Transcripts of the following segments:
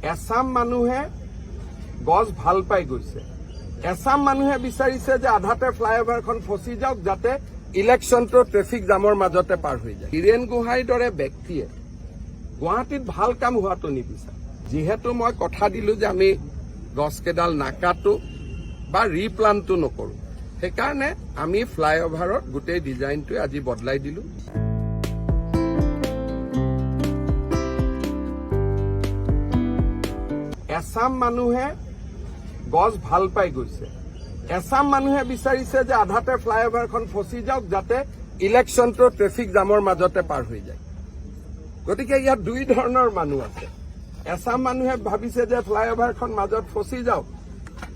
এছাম মানুহে গছ ভাল পাই গৈছে। এছাম মানুহে বিচাৰিছে যে আধাতে ফ্লাইঅভাৰখন ফচি যাওক যাতে ইলেকশ্যনটো ট্ৰেফিক জামৰ মাজতে পাৰ হৈ যায়। হীৰেণ গোহাঁইৰ দৰে ব্যক্তিয়ে গুৱাহাটীত ভাল কাম হোৱাটো নিবিচাৰে। যিহেতু মই কথা দিলো যে আমি গছকেইডাল নাকাটো বা ৰিপ্লান্টো নকৰো, সেইকাৰণে আমি ফ্লাইঅভাৰৰ গোটেই ডিজাইনটোৱে আজি বদলাই দিলো। এছাম মানুহে গছ ভাল পাই গৈছে। এছাম মানুহে বিচাৰিছে যে আধাতে ফ্লাইঅভাৰখন ফচি যাওক যাতে ইলেকশ্যনটো ট্ৰেফিক জামৰ মাজতে পাৰ হৈ যায়। গতিকে ইয়াত দুই ধৰণৰ মানুহ আছে। এছাম মানুহে ভাবিছে যে ফ্লাইঅভাৰখন মাজত ফচি যাওক,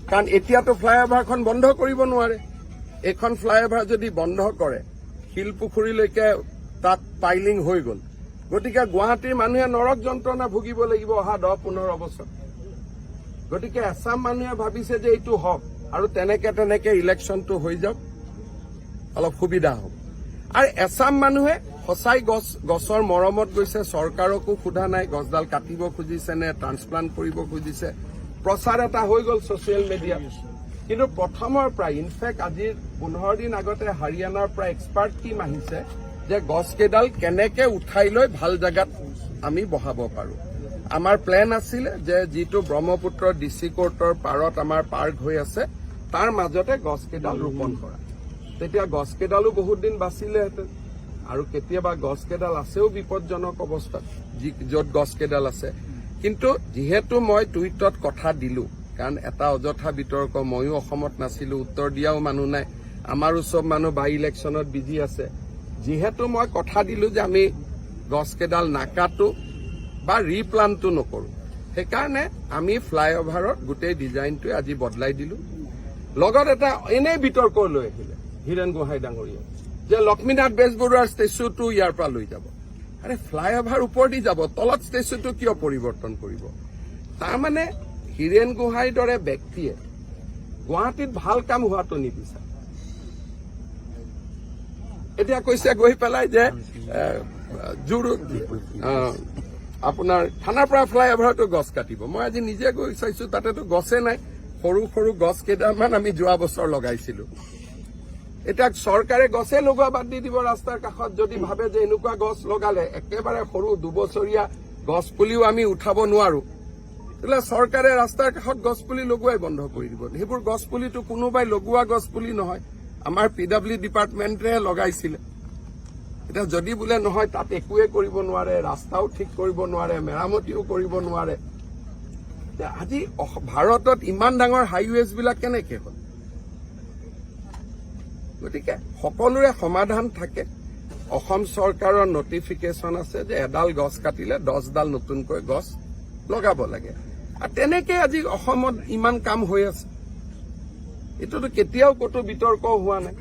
কাৰণ এতিয়াতো ফ্লাইঅভাৰখন বন্ধ কৰিব নোৱাৰে। এইখন ফ্লাইঅভাৰ যদি বন্ধ কৰে শিলপুখুৰীলৈকে তাত পাইলিং হৈ গ'ল। গতিকে গুৱাহাটীৰ মানুহে নৰক যন্ত্ৰণা ভুগিব লাগিব অহা 10-15 বছৰ। গতিকে এছাম মানুহে ভাবিছে যে এইটো হওক আৰু তেনেকে ইলেকশ্যনটো হৈ যাওক, অলপ সুবিধা হ'ব। আৰু এছাম মানুহে সঁচাই গছৰ মৰমত গৈছে, চৰকাৰকো সোধা নাই গছডাল কাটিব খুজিছে নে ট্ৰান্সপ্লান্ট কৰিব খুজিছে। প্ৰচাৰ এটা হৈ গ'ল ছচিয়েল মিডিয়াত। কিন্তু প্ৰথমৰ পৰাই ইনফেক্ট আজিৰ 15 দিন আগতে হাৰিয়ানাৰ পৰা এক্সপাৰ্ট টীম আহিছে যে গছকেইডাল কেনেকে উঠাই লৈ ভাল জেগাত আমি বহাব পাৰো। আমাৰ প্লেন আছিল যে যিটো ব্ৰহ্মপুত্ৰ ডিচি কোৰ্টৰ পাৰত আমাৰ পাৰ্ক হৈ আছে তাৰ মাজতে গছকেইডাল ৰোপণ কৰা। তেতিয়া গছকেইডালো বহুত দিন বাচিলেহেঁতেন। আৰু কেতিয়াবা গছকেইডাল আছেও বিপদজনক অৱস্থাত য'ত গছকেইডাল আছে। কিন্তু যিহেতু মই টুইটত কথা দিলো, কাৰণ এটা অযথা বিতৰ্ক, ময়ো অসমত নাছিলো, উত্তৰ দিয়াও মানুহ নাই, আমাৰো চব মানুহ বাই ইলেকশ্যনত বিজি আছে। যিহেতু মই কথা দিলো যে আমি গছকেইডাল নাকাটো বা ৰিপ্লান্টো নকৰো, সেইকাৰণে আমি ফ্লাইঅভাৰৰ গোটেই ডিজাইনটোৱে আজি বদলাই দিলো। লগত এটা এনেই বিতৰ্ক লৈ আহিলে হীৰেণ গোহাঁই ডাঙৰীয়াই যে লক্ষ্মীনাথ বেজবৰুৱাৰ ষ্টেচুটো ইয়াৰ পৰা লৈ যাব। আৰে ফ্লাইঅভাৰ ওপৰেদি যাব, তলত ষ্টেচুটো কিয় পৰিৱৰ্তন কৰিব? তাৰমানে হীৰেণ গোহাঁইৰ দৰে ব্যক্তিয়ে গুৱাহাটীত ভাল কাম হোৱাটো নিবিচাৰে। এতিয়া কৈছে গৈ পেলাই যে আপোনাৰ থানাৰ পৰা ফ্লাইঅভাৰতো গছ কাটিব। মই আজি নিজে গৈ চাইছো, তাতেতো গছে নাই। সৰু সৰু গছ কেইটামান আমি যোৱা বছৰ লগাইছিলো। এতিয়া চৰকাৰে গছে লগোৱা বাদ দি দিব ৰাস্তাৰ কাষত, যদি ভাবে যে এনেকুৱা গছ লগালে একেবাৰে সৰু 2 বছৰীয়া গছ পুলিও আমি উঠাব নোৱাৰো, তেতিয়াহ'লে চৰকাৰে ৰাস্তাৰ কাষত গছ পুলি লগোৱাই বন্ধ কৰি দিব। সেইবোৰ গছ পুলিটো কোনোবাই লগোৱা গছ পুলি নহয়, আমাৰ PW ডিপাৰ্টমেণ্টে লগাইছিলে। এতিয়া যদি বোলে নহয় তাত একোৱে কৰিব নোৱাৰে, ৰাস্তাও ঠিক কৰিব নোৱাৰে, মেৰামতিও কৰিব নোৱাৰে, আজি ভাৰতত ইমান ডাঙৰ হাইৱেজ বিলাক কেনেকে হ'ল? গতিকে সকলোৰে সমাধান থাকে। অসম চৰকাৰৰ নটিফিকেশ্যন আছে যে এডাল গছ কাটিলে 10ডাল নতুনকৈ গছ লগাব লাগে। আৰু তেনেকে আজি অসমত ইমান কাম হৈ আছে। এইটোতো কেতিয়াও ক'তো বিতৰ্ক হোৱা নাই।